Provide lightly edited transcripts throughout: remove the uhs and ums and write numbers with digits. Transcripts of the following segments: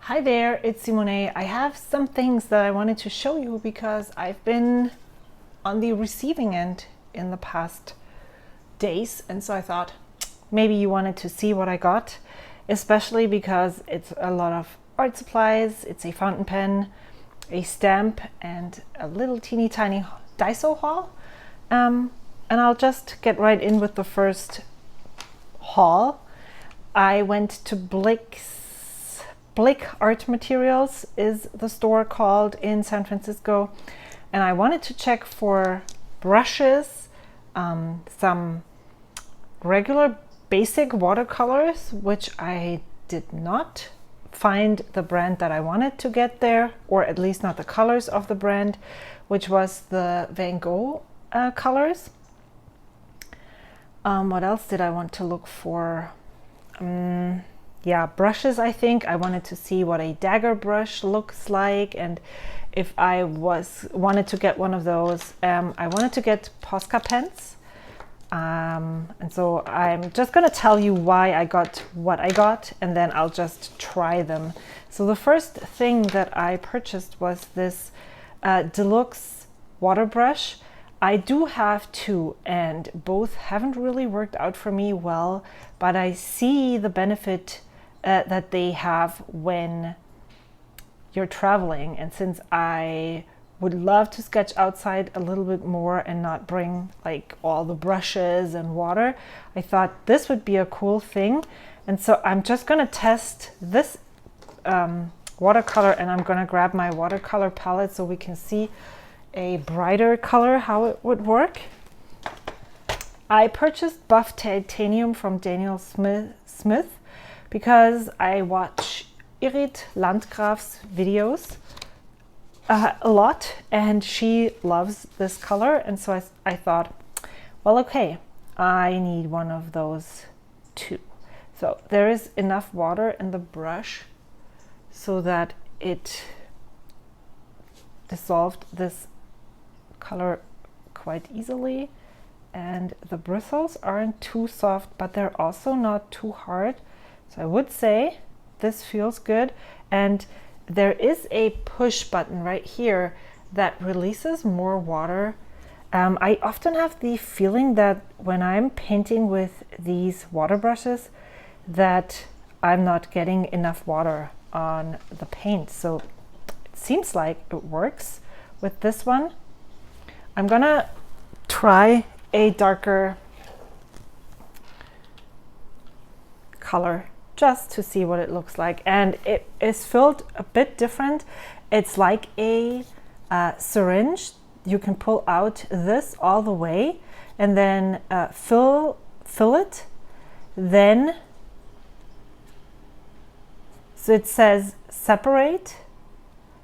Hi there, it's Simone. I have some things that I wanted to show you because I've been on the receiving end in the past days, and so I thought maybe you wanted to see what I got, especially because it's a lot of art supplies. It's a fountain pen, a stamp, and a little teeny tiny Daiso haul. And I'll just get right in with the first haul. I went to Blick Art Materials is the store called in San Francisco, and I wanted to check for brushes, some regular basic watercolors, which I did not find the brand that I wanted to get there, or at least not the colors of the brand, which was the Van Gogh colors. What else did I want to look for? Yeah, brushes. I think I wanted to see what a dagger brush looks like, and if I wanted to get one of those. I wanted to get Posca pens, and so I'm just gonna tell you why I got what I got, and then I'll just try them. So the first thing that I purchased was this deluxe water brush. I do have two, and both haven't really worked out for me well, but I see the benefit that they have when you're traveling. And since I would love to sketch outside a little bit more and not bring like all the brushes and water, I thought this would be a cool thing. And so I'm just gonna test this watercolor, and I'm gonna grab my watercolor palette so we can see a brighter color, how it would work. I purchased buff titanium from Daniel Smith because I watch Irit Landgraf's videos a lot, and she loves this color, and so I thought, well, okay, I need one of those too. So there is enough water in the brush so that it dissolved this color quite easily, and the bristles aren't too soft, but they're also not too hard. So I would say this feels good, and there is a push button right here that releases more water. I often have the feeling that when I'm painting with these water brushes that I'm not getting enough water on the paint, so it seems like it works with this one. I'm gonna try a darker color just to see what it looks like, and it is filled a bit different. It's like a syringe. You can pull out this all the way and then fill it. Then so it says separate,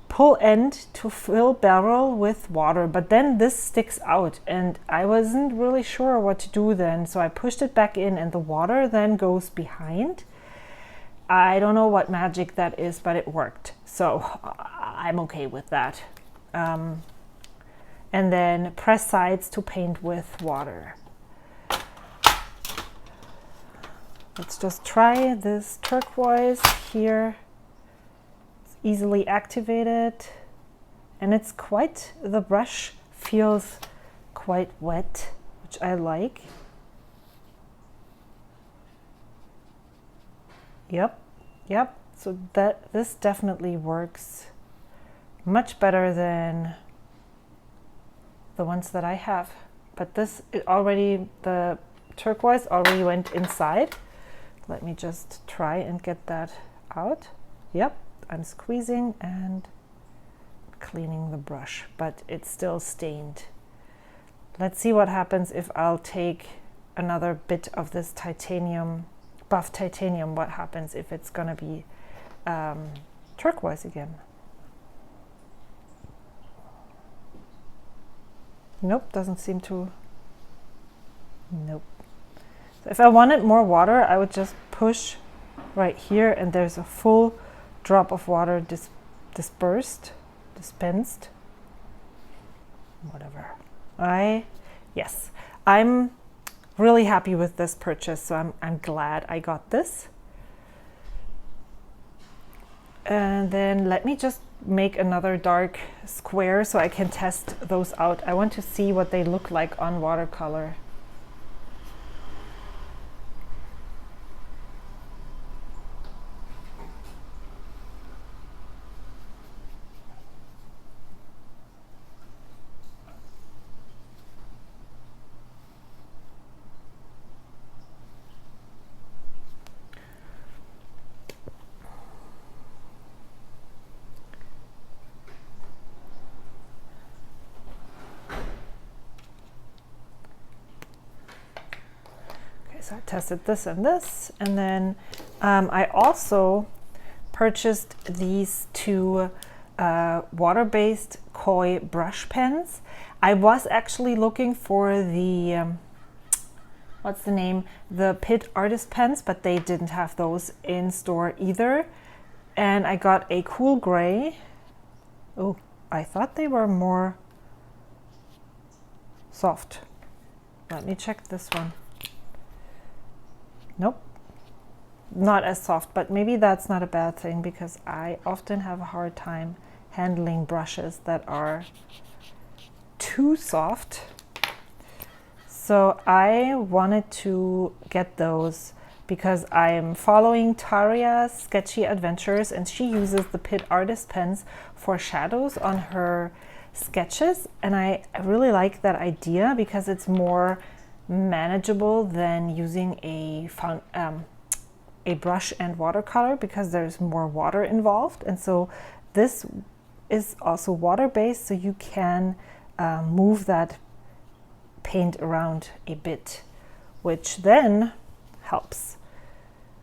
pull end to fill barrel with water, but then this sticks out, and I wasn't really sure what to do then, so I pushed it back in, and the water then goes behind. I don't know what magic that is, but it worked, so I'm okay with that. And then press sides to paint with water. Let's just try this turquoise here. It's easily activated, and it's the brush feels quite wet, which I like. Yep, so this definitely works much better than the ones that I have, but the turquoise already went inside. Let me just try and get that out. Yep, I'm squeezing and cleaning the brush, but it's still stained. Let's see what happens if I'll take another bit of this buff titanium. What happens if it's gonna be turquoise again? Nope, doesn't seem to. Nope. So if I wanted more water, I would just push right here, and there's a full drop of water dispensed, whatever. Yes, I'm really happy with this purchase, so I'm glad I got this. And then let me just make another dark square so I can test those out. I want to see what they look like on watercolor. So I tested this and this, and then I also purchased these two water-based koi brush pens. I was actually looking for the, what's the name? The Pitt Artist pens, but they didn't have those in store either. And I got a cool gray. Oh, I thought they were more soft. Let me check this one. Nope, not as soft, but maybe that's not a bad thing because I often have a hard time handling brushes that are too soft. So I wanted to get those because I'm following Taria's Sketchy Adventures, and she uses the Pitt Artist pens for shadows on her sketches, and I really like that idea because it's more manageable than using a brush and watercolor because there's more water involved. And so this is also water-based, so you can move that paint around a bit, which then helps.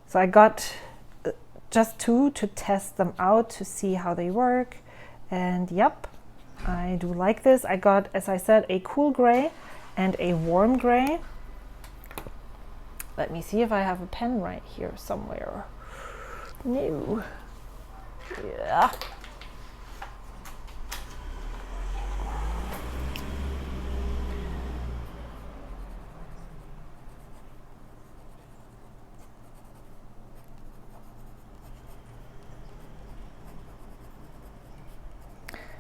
So I got just two to test them out to see how they work, and yep, I do like this. I got, as I said, a cool gray and a warm gray. Let me see if I have a pen right here somewhere. No. Yeah.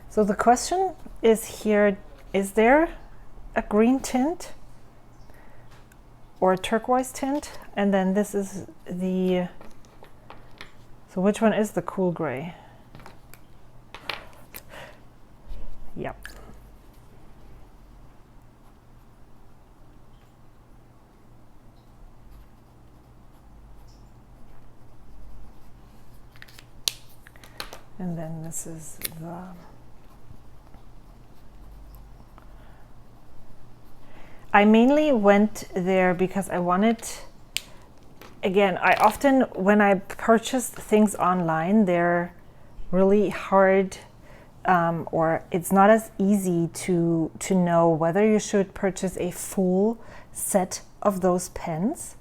So the question is here, is there a green tint or a turquoise tint? And then this is the, so which one is the cool gray? Yep. And then this is the, I mainly went there because I wanted, again, I often, when I purchase things online, they're really hard, or it's not as easy to know whether you should purchase a full set of those pens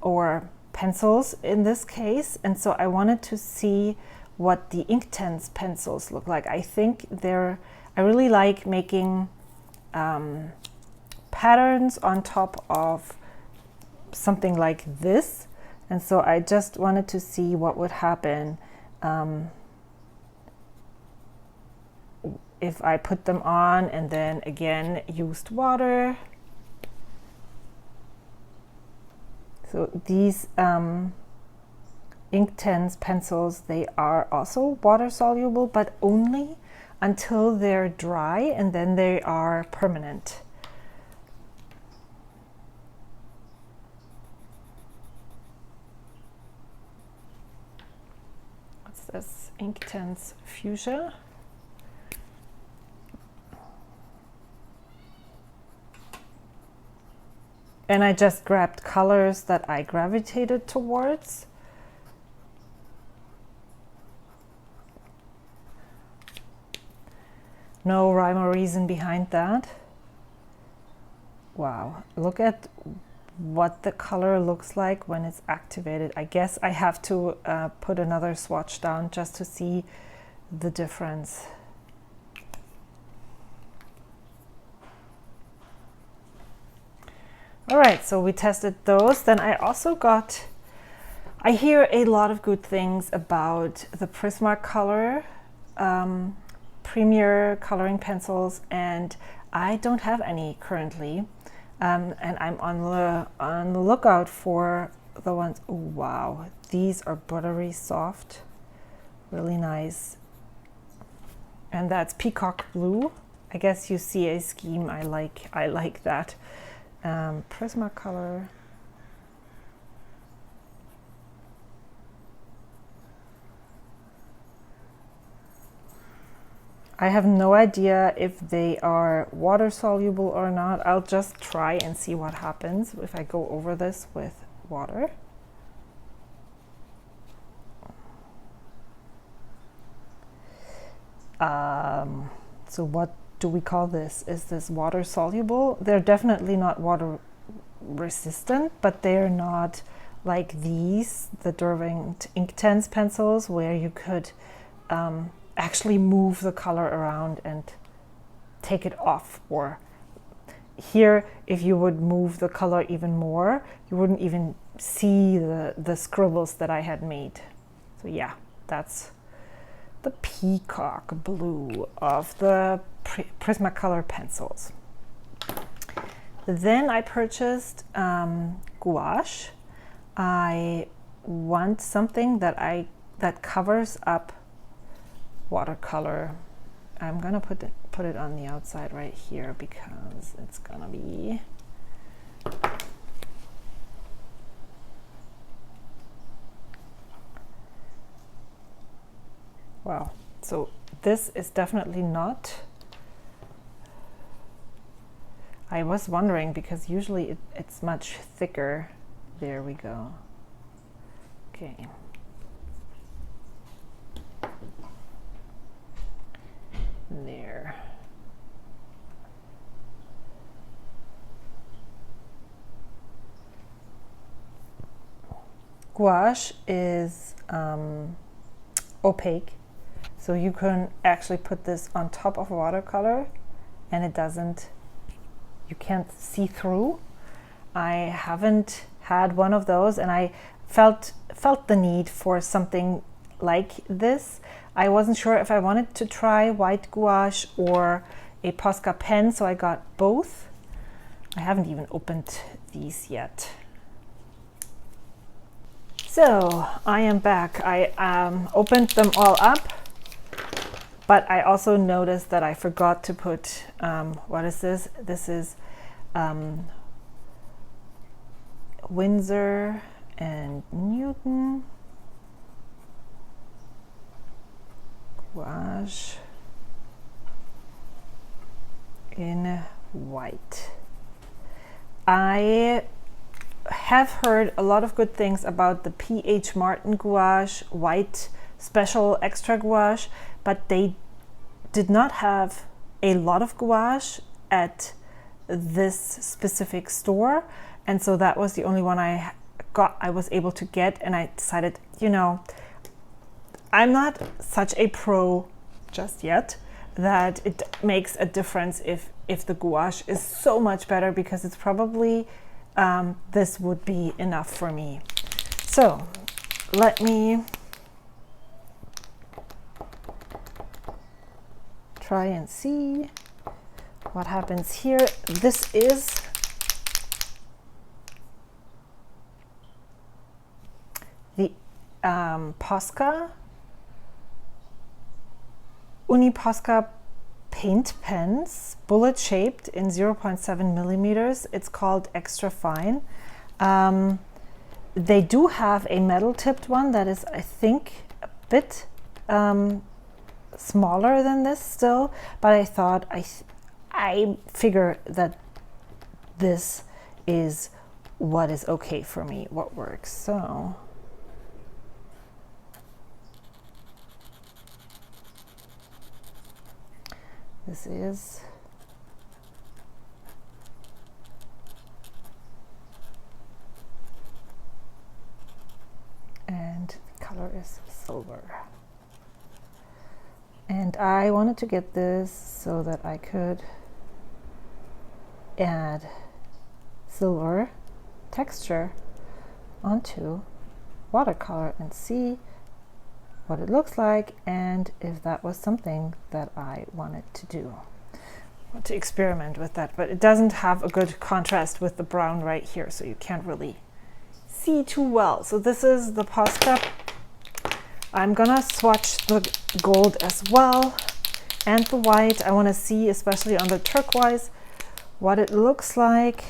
or pencils in this case. And so I wanted to see what the Inktense pencils look like. I think I really like making patterns on top of something like this, and so I just wanted to see what would happen if I put them on and then again used water. So these Inktense pencils, they are also water soluble, but only until they're dry, and then they are permanent. This Inktense Fuchsia. And I just grabbed colors that I gravitated towards. No rhyme or reason behind that. Wow, look at what the color looks like when it's activated. I guess I have to put another swatch down just to see the difference. All right, so we tested those. Then I also got I hear a lot of good things about the Prismacolor Premier coloring pencils, and I don't have any currently. And I'm on the lookout for the ones. Oh, wow, these are buttery soft, really nice. And that's peacock blue. I guess you see a scheme. I like that. Prismacolor. I have no idea if they are water soluble or not. I'll just try and see what happens if I go over this with water. So what do we call this? Is this water soluble? They're definitely not water resistant, but they're not like these, the Derwent Inktense pencils, where you could actually move the color around and take it off. Or here, if you would move the color even more, you wouldn't even see the scribbles that I had made. So yeah, that's the peacock blue of the Prismacolor pencils. Then I purchased gouache. I want something that covers up watercolor. I'm gonna put it on the outside right here because it's gonna be wow. So this is definitely not. I was wondering because usually it's much thicker. There we go. Okay. There. Gouache is opaque, so you can actually put this on top of watercolor and it doesn't, you can't see through. I haven't had one of those, and I felt the need for something like this. I wasn't sure if I wanted to try white gouache or a Posca pen, so I got both. I haven't even opened these yet. So I am back. I opened them all up, but I also noticed that I forgot to put, what is this? This is Winsor and Newton gouache in white. I have heard a lot of good things about the P.H. Martin gouache, white special extra gouache, but they did not have a lot of gouache at this specific store. And so that was the only one I was able to get. And I decided, you know, I'm not such a pro just yet that it makes a difference if the gouache is so much better, because it's probably this would be enough for me. So let me try and see what happens here. This is the Posca Posca paint pens, bullet shaped in 0.7 millimeters. It's called Extra Fine. They do have a metal tipped one that is, I think, a bit smaller than this still, but I thought I figure that this is what is okay for me, what works. So this is and the color is silver. And I wanted to get this so that I could add silver texture onto watercolor and see what it looks like and if that was something that I wanted to do. I want to experiment with that, but it doesn't have a good contrast with the brown right here, so you can't really see too well. So this is the Posca. I'm gonna swatch the gold as well and the white. I want to see, especially on the turquoise, what it looks like.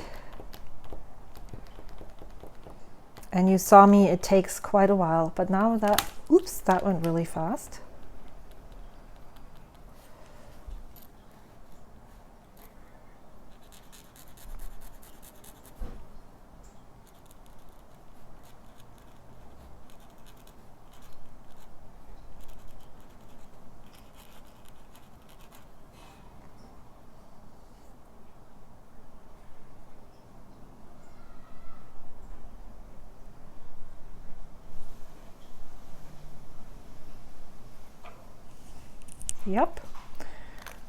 And you saw me, it takes quite a while, but now that, oops, that went really fast. Yep,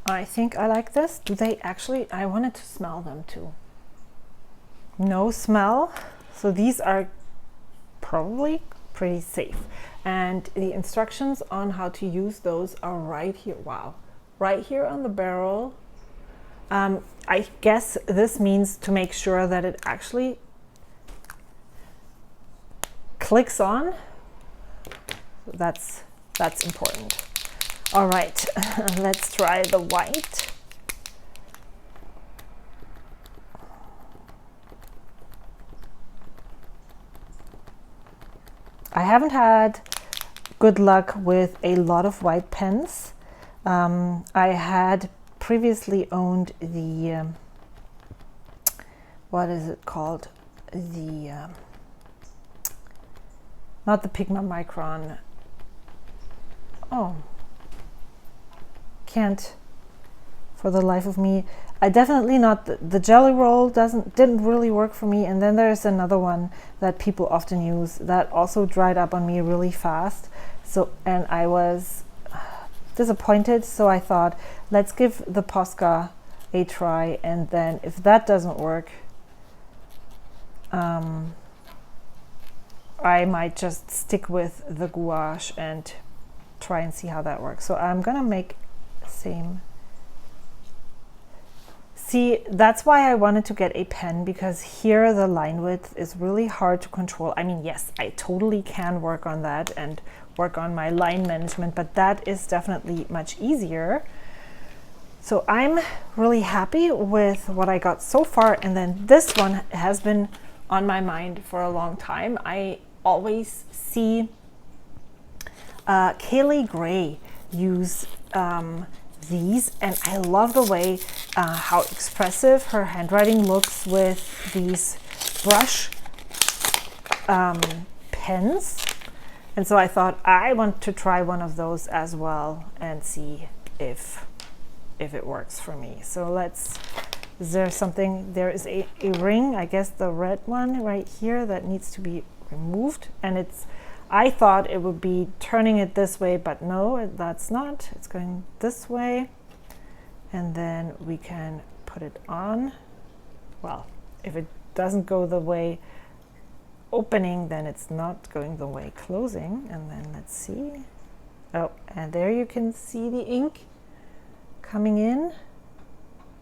I think I like this. Do they actually, I wanted to smell them too. No smell, so these are probably pretty safe. And the instructions on how to use those are right here. Wow, right here on the barrel. I guess this means to make sure that it actually clicks on. That's important. All right, let's try the white. I haven't had good luck with a lot of white pens. I had previously owned the, what is it called? The, not the Pigma Micron. Oh. Can't for the life of me. I definitely not the jelly roll didn't really work for me, and then there's another one that people often use that also dried up on me really fast. So, and I was disappointed, so I thought, let's give the Posca a try, and then if that doesn't work, I might just stick with the gouache and try and see how that works. So I'm gonna make same. See, that's why I wanted to get a pen, because here the line width is really hard to control. I mean, yes, I totally can work on that and work on my line management, but that is definitely much easier. So I'm really happy with what I got so far. And then this one has been on my mind for a long time. I always see Kaylee Gray use these, and I love the way how expressive her handwriting looks with these brush pens. And so I thought I want to try one of those as well and see if it works for me. So let's, is there something, there is a ring, I guess the red one right here that needs to be removed, and it's, I thought it would be turning it this way, but no, that's not. It's going this way. And then we can put it on. Well, if it doesn't go the way opening, then it's not going the way closing. And then let's see. Oh, and there you can see the ink coming in.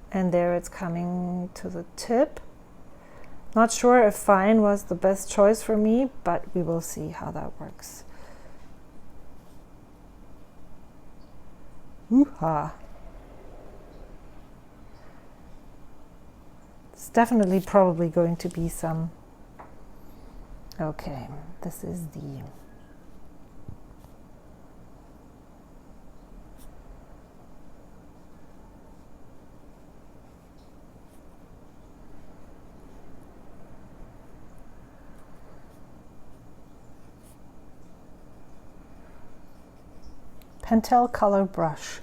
And there it's coming to the tip. Not sure if fine was the best choice for me, but we will see how that works. Hoo-ha. It's definitely probably going to be some. Okay, this is the Pentel color brush,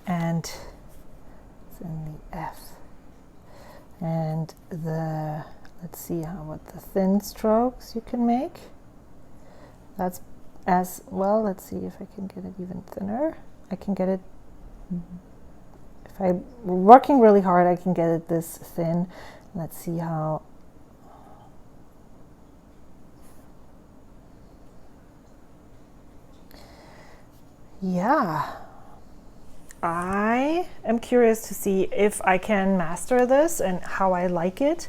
and it's in the F. And the, let's see what the thin strokes you can make. That's as well. Let's see if I can get it even thinner. I can get it, if I'm working really hard, I can get it this thin. Let's see how. yeah, I am curious to see if I can master this and how I like it.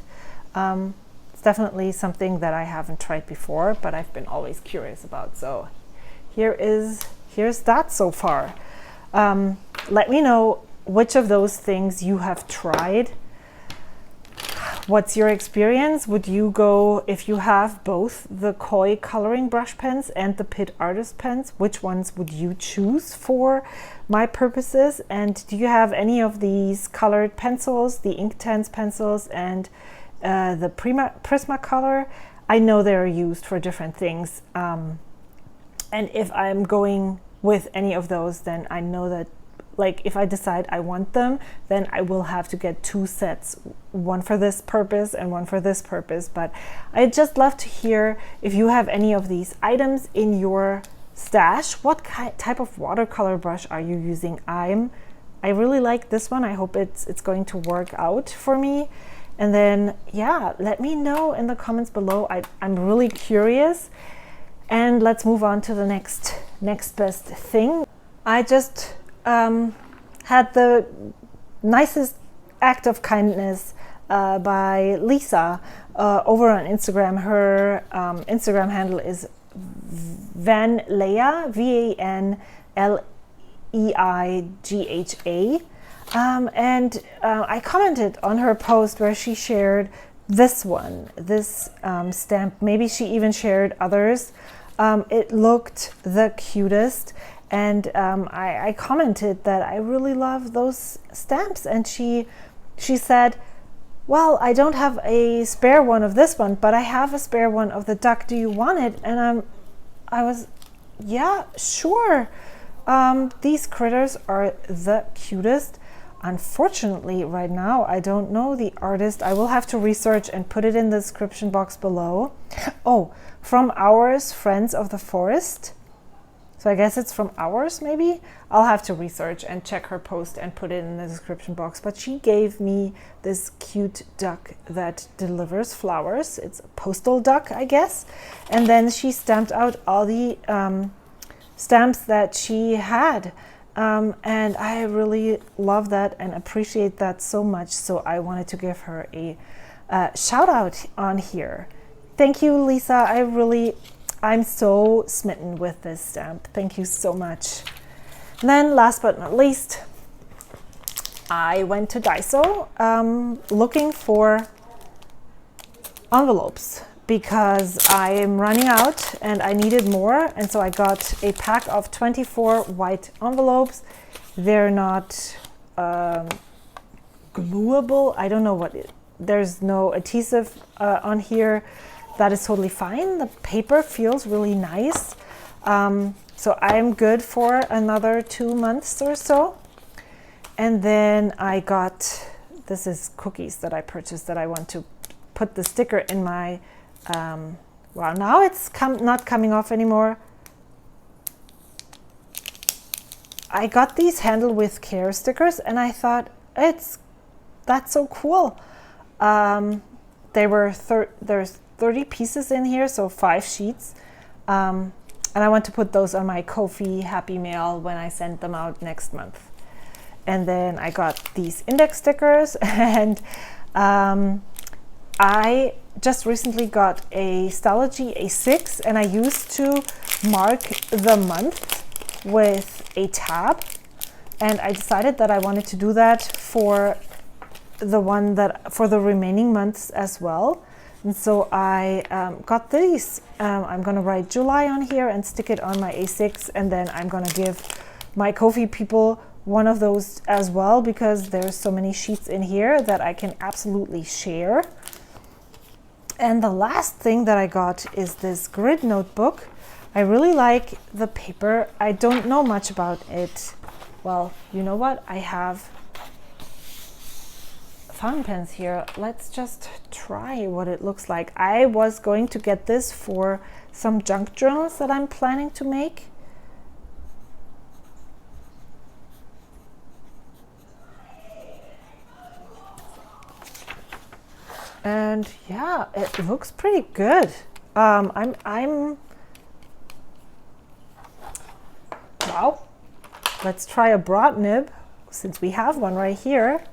It's definitely something that I haven't tried before, but I've been always curious about. So here's that so far. Let me know which of those things you have tried. What's your experience? Would you go, if you have both the Koi coloring brush pens and the Pitt artist pens, which ones would you choose for my purposes? And do you have any of these colored pencils, the Inktense pencils and the Prismacolor? I know they're used for different things. And if I'm going with any of those, then I know that, like, if I decide I want them, then I will have to get two sets, one for this purpose and one for this purpose. But I'd just love to hear if you have any of these items in your stash. What type of watercolor brush are you using? I really like this one. I hope it's going to work out for me. And then, yeah, let me know in the comments below. I'm really curious. And let's move on to the next best thing. I just had the nicest act of kindness by Lisa over on Instagram. Her Instagram handle is Vanleigha, VANLEIGHA. And I commented on her post where she shared this one, this stamp. Maybe she even shared others. It looked the cutest. And I commented that I really love those stamps, and she said, well, I don't have a spare one of this one, but I have a spare one of the duck. Do you want it? And I was, yeah, sure. These critters are the cutest. Unfortunately, right now, I don't know the artist. I will have to research and put it in the description box below. Oh, from Ours, Friends of the Forest. So I guess it's from Ours, maybe? I'll have to research and check her post and put it in the description box. But she gave me this cute duck that delivers flowers. It's a postal duck, I guess. And then she stamped out all the stamps that she had. And I really love that and appreciate that so much. So I wanted to give her a shout out on here. Thank you, Lisa. I'm so smitten with this stamp. Thank you so much. And then last but not least, I went to Daiso looking for envelopes because I am running out and I needed more. And so I got a pack of 24 white envelopes. They're not gluable. I don't know what there's no adhesive on here. That is totally fine. The paper feels really nice. So I'm good for another 2 months or so. And then I got, this is cookies that I purchased that I want to put the sticker in my, well, now it's not coming off anymore. I got these Handle with Care stickers and I thought, that's so cool. There's 30 pieces in here, so 5 sheets. And I want to put those on my Ko-fi Happy Mail when I send them out next month. And then I got these index stickers and I just recently got a Stalogy A6 and I used to mark the month with a tab. And I decided that I wanted to do that for the remaining months as well. And so I got these. I'm going to write July on here and stick it on my A6. And then I'm going to give my Ko-fi people one of those as well because there's so many sheets in here that I can absolutely share. And the last thing that I got is this grid notebook. I really like the paper. I don't know much about it. Well, you know what? I have fountain pens here. Let's just try what it looks like. I was going to get this for some junk journals that I'm planning to make. And yeah, it looks pretty good. Wow, let's try a broad nib, since we have one right here.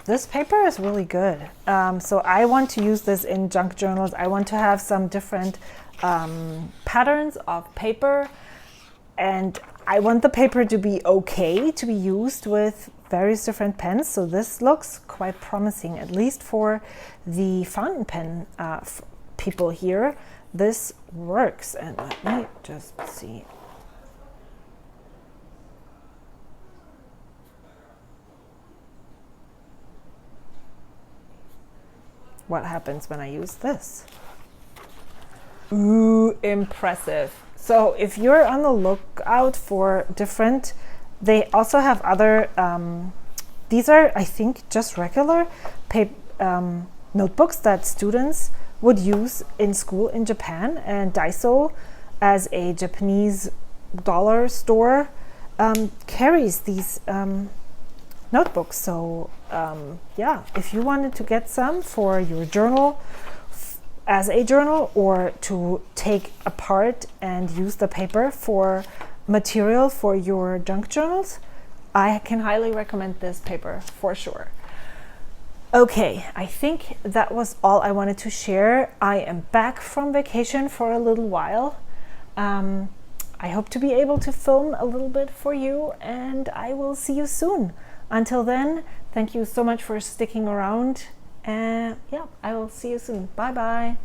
This paper is really good. So I want to use this in junk journals. I want to have some different patterns of paper, and I want the paper to be okay to be used with various different pens. So this looks quite promising, at least for the fountain pen people here. This works. And let me just see. What happens when I use this? Ooh, impressive. So if you're on the lookout for different, they also have other, these are, I think, just regular notebooks that students would use in school in Japan. And Daiso, as a Japanese dollar store, carries these notebooks. So yeah, if you wanted to get some for your journal, as a journal, or to take apart and use the paper for material for your junk journals, I can highly recommend this paper for sure. Okay, I think that was all I wanted to share. I am back from vacation for a little while. I hope to be able to film a little bit for you, and I will see you soon. Until then, thank you so much for sticking around, and yeah, I will see you soon. Bye bye.